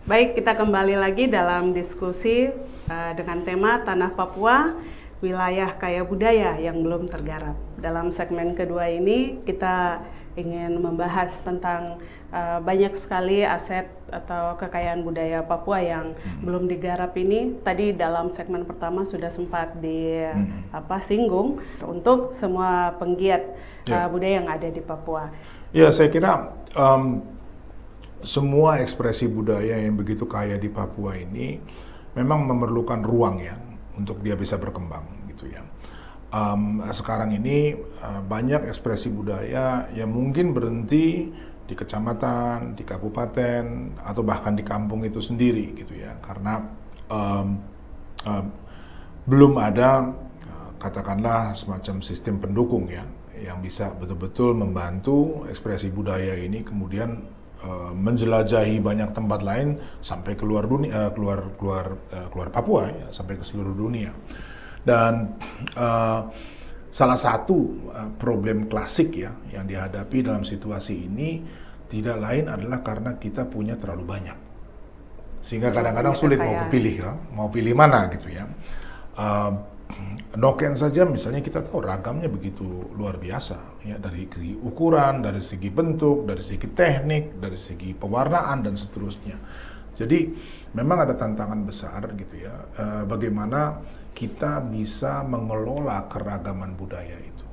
Baik, kita kembali lagi dalam diskusi dengan tema Tanah Papua, Wilayah Kaya Budaya yang belum tergarap. Dalam segmen kedua ini kita ingin membahas tentang banyak sekali aset atau kekayaan budaya Papua yang belum digarap ini. Tadi dalam segmen pertama sudah sempat disinggung untuk semua penggiat budaya yang ada di Papua. Ya, saya kira semua ekspresi budaya yang begitu kaya di Papua ini memang memerlukan ruang ya untuk dia bisa berkembang gitu ya. Sekarang ini banyak ekspresi budaya yang mungkin berhenti di kecamatan, di kabupaten, atau bahkan di kampung itu sendiri gitu ya, karena belum ada katakanlah semacam sistem pendukung ya yang bisa betul-betul membantu ekspresi budaya ini kemudian menjelajahi banyak tempat lain sampai keluar dunia, keluar Papua ya, sampai ke seluruh dunia. Dan salah satu problem klasik ya yang dihadapi dalam situasi ini tidak lain adalah karena kita punya terlalu banyak, sehingga kadang-kadang sulit mau pilih ya, mau pilih mana gitu ya. Noken saja misalnya kita tahu ragamnya begitu luar biasa ya, dari segi ukuran, dari segi bentuk, dari segi teknik, dari segi pewarnaan dan seterusnya. Jadi memang ada tantangan besar gitu ya, bagaimana kita bisa mengelola keragaman budaya itu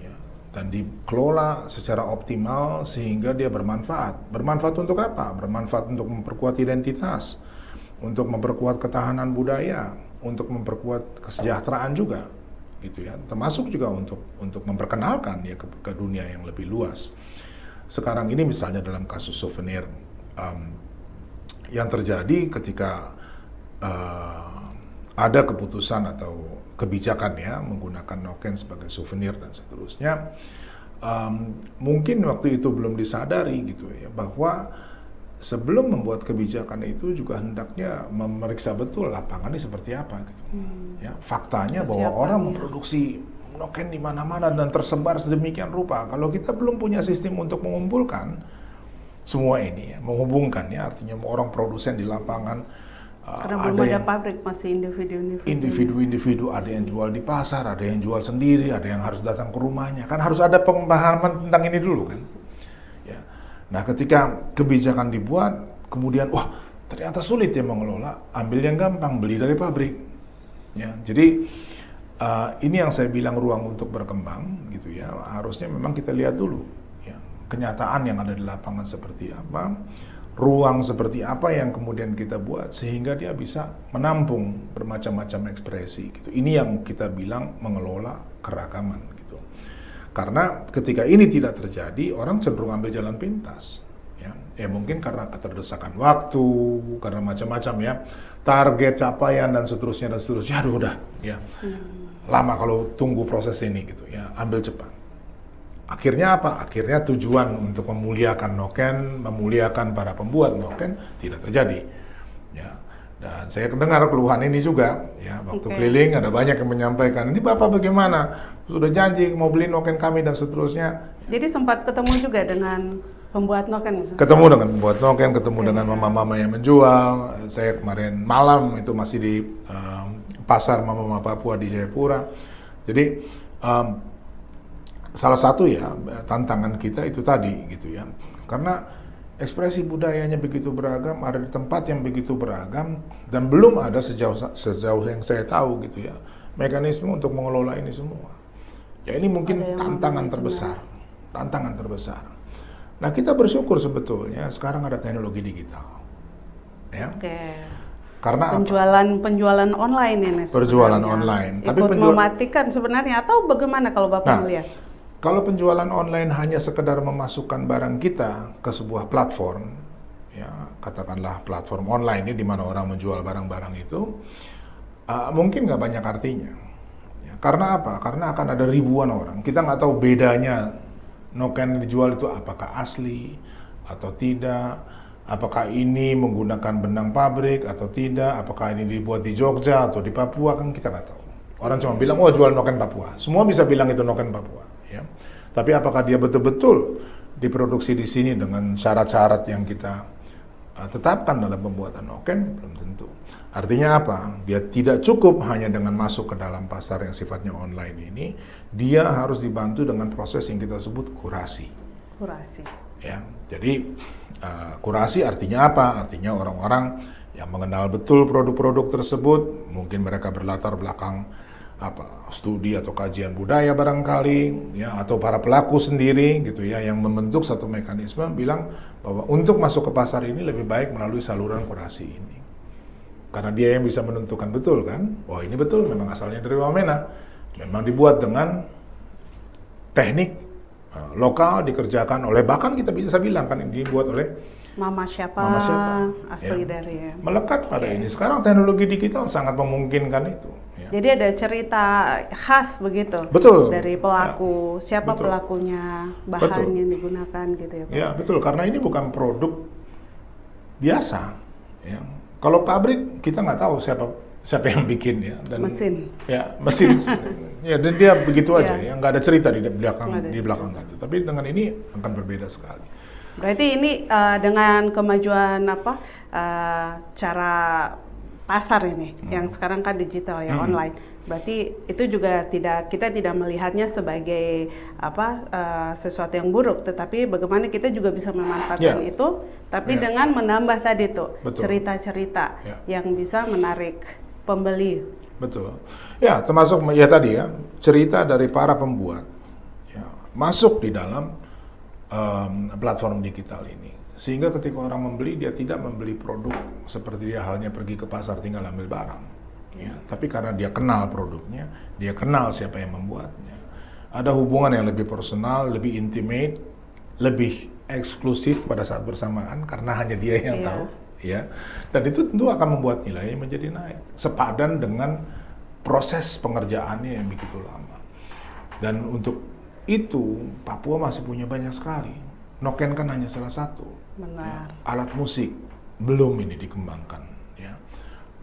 ya, dan dikelola secara optimal sehingga dia bermanfaat. Bermanfaat untuk apa? Bermanfaat untuk memperkuat identitas, untuk memperkuat ketahanan budaya, untuk memperkuat kesejahteraan juga gitu ya, termasuk juga untuk memperkenalkan ya ke dunia yang lebih luas. Sekarang ini misalnya dalam kasus souvenir yang terjadi ketika ada keputusan atau kebijakan ya menggunakan noken sebagai souvenir dan seterusnya, mungkin waktu itu belum disadari gitu ya bahwa sebelum membuat kebijakan itu juga hendaknya memeriksa betul lapangannya seperti apa gitu. Ya, faktanya bahwa orang memproduksi noken di mana-mana dan tersebar sedemikian rupa. Kalau kita belum punya sistem untuk mengumpulkan semua ini ya, menghubungkan ya, artinya orang produsen di lapangan karena belum ada pabrik, masih individu, ada yang jual di pasar, ada yang jual sendiri, ada yang harus datang ke rumahnya. Kan harus ada pemahaman tentang ini dulu kan. Nah, ketika kebijakan dibuat, kemudian wah ternyata sulit ya mengelola, ambil yang gampang, beli dari pabrik. Ya, jadi ini yang saya bilang ruang untuk berkembang, gitu ya. Harusnya memang kita lihat dulu, ya, kenyataan yang ada di lapangan seperti apa, ruang seperti apa yang kemudian kita buat sehingga dia bisa menampung bermacam-macam ekspresi. Gitu. Ini yang kita bilang mengelola keragaman. Gitu. Karena ketika ini tidak terjadi, orang cenderung ambil jalan pintas. Ya mungkin karena keterdesakan waktu, karena macam-macam ya, target, capaian dan seterusnya. Aduh udah, ya lama kalau tunggu proses ini gitu ya, ambil cepat. Akhirnya apa? Akhirnya tujuan untuk memuliakan noken, memuliakan para pembuat noken tidak terjadi. Ya. Dan saya mendengar keluhan ini juga, ya waktu keliling ada banyak yang menyampaikan, ini Bapak bagaimana? Sudah janji mau beli noken kami dan seterusnya. Jadi sempat ketemu juga dengan pembuat noken? Ketemu dengan pembuat noken, ketemu dengan mama-mama yang menjual. Saya kemarin malam itu masih di pasar mama-mama Papua di Jayapura. Jadi salah satu ya tantangan kita itu tadi gitu ya, karena ekspresi budayanya begitu beragam, ada di tempat yang begitu beragam, dan belum ada sejauh yang saya tahu gitu ya, mekanisme untuk mengelola ini semua. Ya ini mungkin tantangan terbesar. Nah kita bersyukur sebetulnya sekarang ada teknologi digital. Ya. Karena penjualan online ini. Berjualan online. Tapi mematikan sebenarnya atau bagaimana kalau Bapak melihat? Kalau penjualan online hanya sekedar memasukkan barang kita ke sebuah platform, ya katakanlah platform online ini di mana orang menjual barang-barang itu, mungkin nggak banyak artinya. Ya, karena apa? Karena akan ada ribuan orang. Kita nggak tahu bedanya noken yang dijual itu apakah asli atau tidak, apakah ini menggunakan benang pabrik atau tidak, apakah ini dibuat di Jogja atau di Papua, kan kita nggak tahu. Orang cuma bilang, oh jual noken Papua. Semua bisa bilang itu noken Papua. Ya. Tapi apakah dia betul-betul diproduksi di sini dengan syarat-syarat yang kita tetapkan dalam pembuatan noken? Belum tentu. Artinya apa? Dia tidak cukup hanya dengan masuk ke dalam pasar yang sifatnya online ini, dia harus dibantu dengan proses yang kita sebut kurasi. Kurasi. Ya, jadi kurasi artinya apa? Artinya orang-orang yang mengenal betul produk-produk tersebut, mungkin mereka berlatar belakang studi atau kajian budaya barangkali, ya, atau para pelaku sendiri gitu ya, yang membentuk satu mekanisme bilang bahwa untuk masuk ke pasar ini lebih baik melalui saluran kurasi ini. Karena dia yang bisa menentukan betul kan, wah ini betul memang asalnya dari Wamena, memang dibuat dengan teknik lokal, dikerjakan oleh, bahkan kita bisa bilang kan ini dibuat oleh Mama siapa, asli ya, dari melekat pada ini. Sekarang teknologi digital sangat memungkinkan itu. Ya. Jadi ada cerita khas begitu. Betul. Dari pelaku, ya. siapa Betul. pelakunya, bahan Betul. yang digunakan gitu ya Pak. Ya betul, karena ini bukan produk biasa. Ya. Kalau pabrik kita nggak tahu siapa yang bikin ya. Dan, mesin. Ya mesin. Ya dan dia begitu aja, Ya. ya nggak ada cerita di belakang itu. Tapi dengan ini akan berbeda sekali. Berarti ini dengan kemajuan cara pasar ini yang sekarang kan digital ya, online. Berarti itu juga kita tidak melihatnya sebagai sesuatu yang buruk, tetapi bagaimana kita juga bisa memanfaatkan itu, tapi dengan menambah tadi tuh cerita-cerita yang bisa menarik pembeli. Betul. Ya, termasuk ya tadi ya, cerita dari para pembuat ya, masuk di dalam platform digital ini. Sehingga ketika orang membeli, dia tidak membeli produk seperti dia halnya pergi ke pasar tinggal ambil barang. Ya, tapi karena dia kenal produknya, dia kenal siapa yang membuatnya. Ada hubungan yang lebih personal, lebih intimate, lebih eksklusif pada saat bersamaan karena hanya dia yang tahu, ya. Dan itu tentu akan membuat nilainya menjadi naik, sepadan dengan proses pengerjaannya yang begitu lama. Dan untuk itu Papua masih punya banyak sekali. Noken kan hanya salah satu. Benar. Ya, alat musik belum ini dikembangkan. Ya.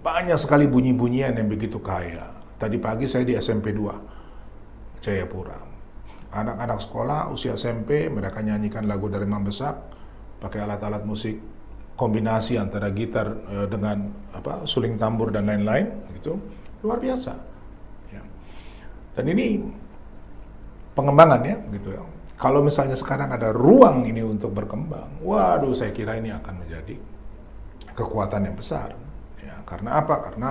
Banyak sekali bunyi-bunyian yang begitu kaya. Tadi pagi saya di SMP 2 Jayapura. Anak-anak sekolah usia SMP mereka nyanyikan lagu dari Mambesak pakai alat-alat musik kombinasi antara gitar dengan suling tambur dan lain-lain, gitu. Luar biasa. Ya. Dan ini pengembangan ya, gitu ya. Kalau misalnya sekarang ada ruang ini untuk berkembang, waduh, saya kira ini akan menjadi kekuatan yang besar. Ya, karena apa? Karena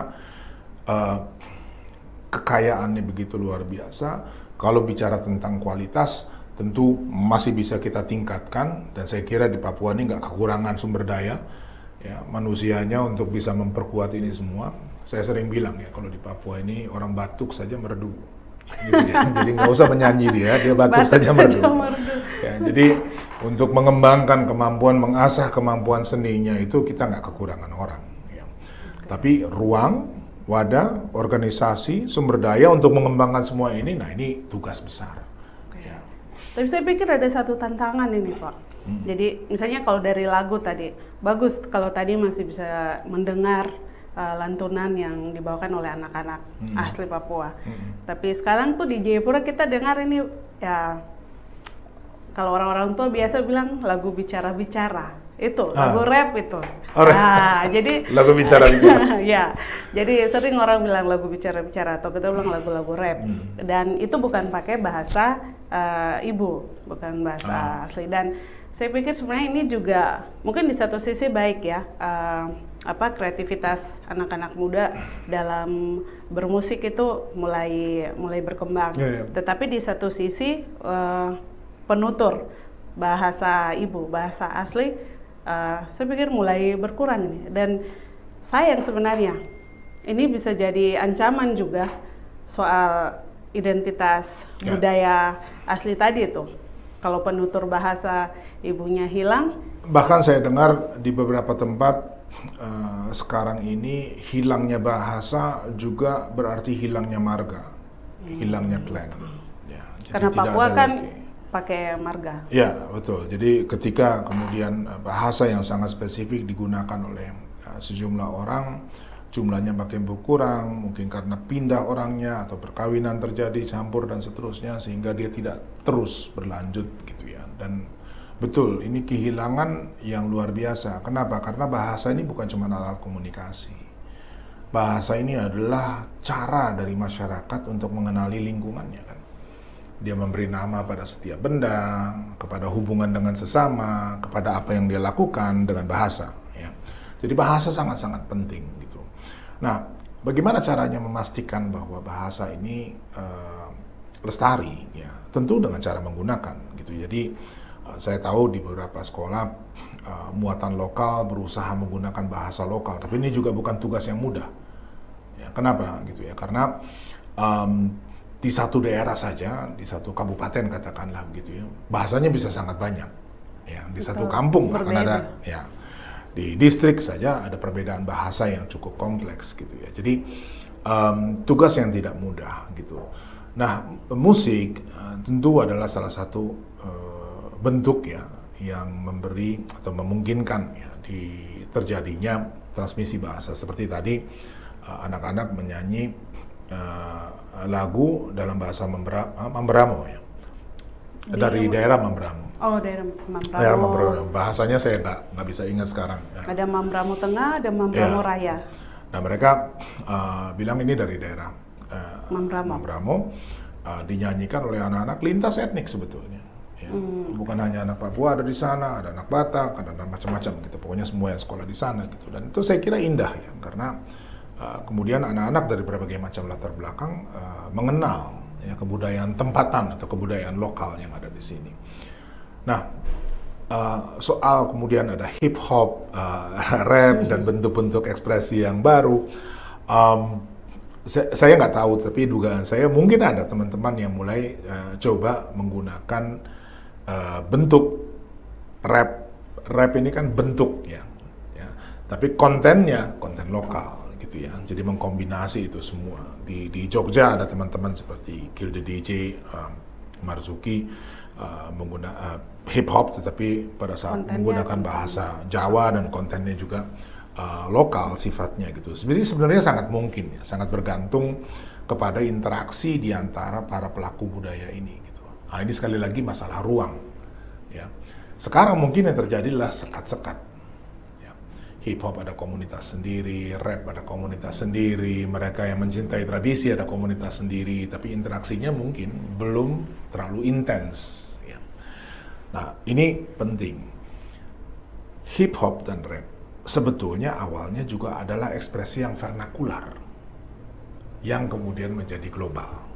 kekayaannya begitu luar biasa. Kalau bicara tentang kualitas, tentu masih bisa kita tingkatkan. Dan saya kira di Papua ini nggak kekurangan sumber daya, ya, manusianya untuk bisa memperkuat ini semua. Saya sering bilang ya, kalau di Papua ini orang batuk saja merdu. Gitu ya. Jadi nggak usah menyanyi dia batuk saja merdu. Ya, jadi untuk mengembangkan kemampuan, mengasah kemampuan seninya itu kita nggak kekurangan orang. Ya. Tapi ruang, wadah, organisasi, sumber daya untuk mengembangkan semua ini, nah ini tugas besar. Ya. Tapi saya pikir ada satu tantangan ini Pak. Jadi misalnya kalau dari lagu tadi, bagus kalau tadi masih bisa mendengar lantunan yang dibawakan oleh anak-anak asli Papua. Tapi sekarang tuh di Jayapura kita dengar ini ya, kalau orang-orang tua biasa bilang lagu bicara-bicara. Itu lagu rap itu. Nah, jadi lagu bicara-bicara. Ya. Jadi sering orang bilang lagu bicara-bicara atau kita bilang lagu-lagu rap. Dan itu bukan pakai bahasa ibu, bukan bahasa asli. Dan saya pikir sebenarnya ini juga mungkin di satu sisi baik ya, kreativitas anak-anak muda dalam bermusik itu mulai berkembang. Tetapi di satu sisi penutur bahasa ibu, bahasa asli, saya pikir mulai berkurang ini. Dan sayang sebenarnya ini bisa jadi ancaman juga soal identitas budaya asli tadi itu. Kalau penutur bahasa ibunya hilang. Bahkan saya dengar di beberapa tempat sekarang ini hilangnya bahasa juga berarti hilangnya marga, hilangnya klan. Ya, karena Papua kan pakai marga. Ya betul. Jadi ketika kemudian bahasa yang sangat spesifik digunakan oleh sejumlah orang, jumlahnya makin berkurang, mungkin karena pindah orangnya atau perkawinan terjadi campur dan seterusnya, sehingga dia tidak terus berlanjut gitu ya. Dan Betul, ini kehilangan yang luar biasa. Kenapa? Karena bahasa ini bukan cuma alat komunikasi. Bahasa ini adalah cara dari masyarakat untuk mengenali lingkungannya kan. Dia memberi nama pada setiap benda, kepada hubungan dengan sesama, kepada apa yang dia lakukan dengan bahasa. Ya. Jadi bahasa sangat-sangat penting gitu. Nah, bagaimana caranya memastikan bahwa bahasa ini lestari? Ya, tentu dengan cara menggunakan gitu. Jadi saya tahu di beberapa sekolah muatan lokal berusaha menggunakan bahasa lokal, tapi ini juga bukan tugas yang mudah. Ya, kenapa gitu ya? Karena di satu daerah saja, di satu kabupaten katakanlah begitu ya, bahasanya bisa sangat banyak. Ya, di satu kampung bahkan ada ya. Di distrik saja ada perbedaan bahasa yang cukup kompleks gitu ya. Jadi tugas yang tidak mudah gitu. Nah, musik tentu adalah salah satu bentuk ya yang memberi atau memungkinkan ya di terjadinya transmisi bahasa seperti tadi anak-anak menyanyi lagu dalam bahasa Mamberamo ya dari daerah Mamberamo. Oh, daerah Mamberamo. Daerah Mamberamo. Bahasanya saya nggak bisa ingat sekarang. Ya. Ada Mamberamo Tengah, ada Mamberamo Raya. Nah mereka bilang ini dari daerah Mamberamo. Dinyanyikan oleh anak-anak lintas etnik sebetulnya. Ya. Bukan hanya anak Papua ada di sana, ada anak Batak, ada anak macam-macam gitu. Pokoknya semua yang sekolah di sana gitu. Dan itu saya kira indah ya, karena kemudian anak-anak dari berbagai macam latar belakang mengenal ya kebudayaan tempatan atau kebudayaan lokal yang ada di sini. Nah, soal kemudian ada hip hop, rap dan bentuk-bentuk ekspresi yang baru. Saya nggak tahu, tapi dugaan saya mungkin ada teman-teman yang mulai coba menggunakan bentuk rap. Rap ini kan bentuk ya, tapi kontennya konten lokal gitu ya. Jadi mengkombinasi itu semua. Di Jogja ada teman-teman seperti Kill the DJ, Marzuki menggunakan hip hop, tetapi pada saat menggunakan bahasa Jawa dan kontennya juga lokal sifatnya gitu. Jadi sebenarnya sangat mungkin ya, sangat bergantung kepada interaksi di antara para pelaku budaya ini gitu. Nah, ini sekali lagi masalah ruang ya. Sekarang mungkin yang terjadi adalah sekat-sekat. Ya. Hip hop ada komunitas sendiri, rap ada komunitas sendiri, mereka yang mencintai tradisi ada komunitas sendiri, tapi interaksinya mungkin belum terlalu intens ya. Nah, ini penting. Hip hop dan rap sebetulnya awalnya juga adalah ekspresi yang vernakular yang kemudian menjadi global.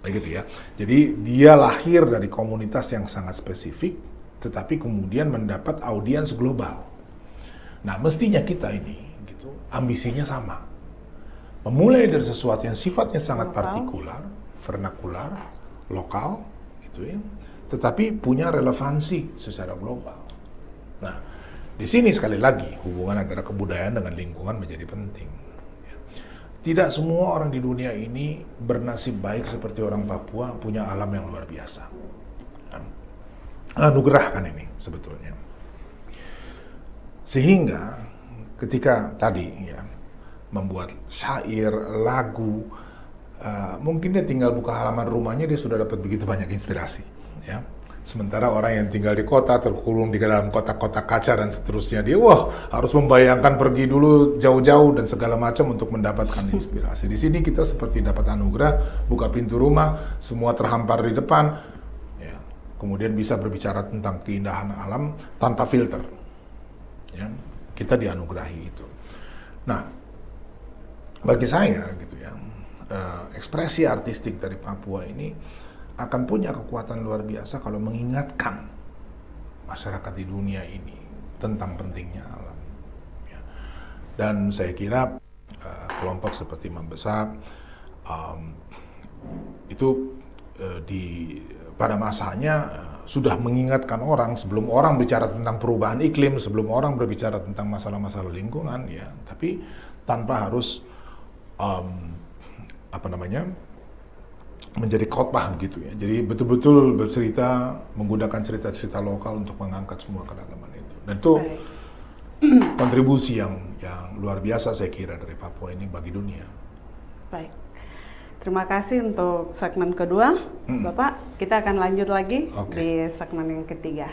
Begitu ya. Jadi dia lahir dari komunitas yang sangat spesifik tetapi kemudian mendapat audiens global. Nah, mestinya kita ini gitu, ambisinya sama. Memulai dari sesuatu yang sifatnya sangat partikular, vernakular, lokal gitu ya. Tetapi punya relevansi secara global. Nah, di sini sekali lagi hubungan antara kebudayaan dengan lingkungan menjadi penting. Tidak semua orang di dunia ini bernasib baik seperti orang Papua punya alam yang luar biasa. Anugerah kan ini sebetulnya. Sehingga ketika tadi ya membuat syair, lagu, mungkin dia tinggal buka halaman rumahnya dia sudah dapat begitu banyak inspirasi. Ya. Sementara orang yang tinggal di kota, terkurung di dalam kotak-kotak kaca dan seterusnya, dia harus membayangkan pergi dulu jauh-jauh dan segala macam untuk mendapatkan inspirasi. Di sini kita seperti dapat anugerah, buka pintu rumah, semua terhampar di depan, ya. Kemudian bisa berbicara tentang keindahan alam tanpa filter. Ya. Kita dianugerahi itu. Nah, bagi saya gitu ya, ekspresi artistik dari Papua ini akan punya kekuatan luar biasa kalau mengingatkan masyarakat di dunia ini tentang pentingnya alam. Ya. Dan saya kira kelompok seperti Mambesak itu pada masanya sudah mengingatkan orang sebelum orang bicara tentang perubahan iklim, sebelum orang berbicara tentang masalah-masalah lingkungan, ya. Tapi tanpa harus menjadi khotbah begitu ya. Jadi betul-betul bercerita menggunakan cerita-cerita lokal untuk mengangkat semua keragaman itu. Dan itu kontribusi yang luar biasa saya kira dari Papua ini bagi dunia. Baik. Terima kasih untuk segmen kedua, Bapak. Kita akan lanjut lagi di segmen yang ketiga.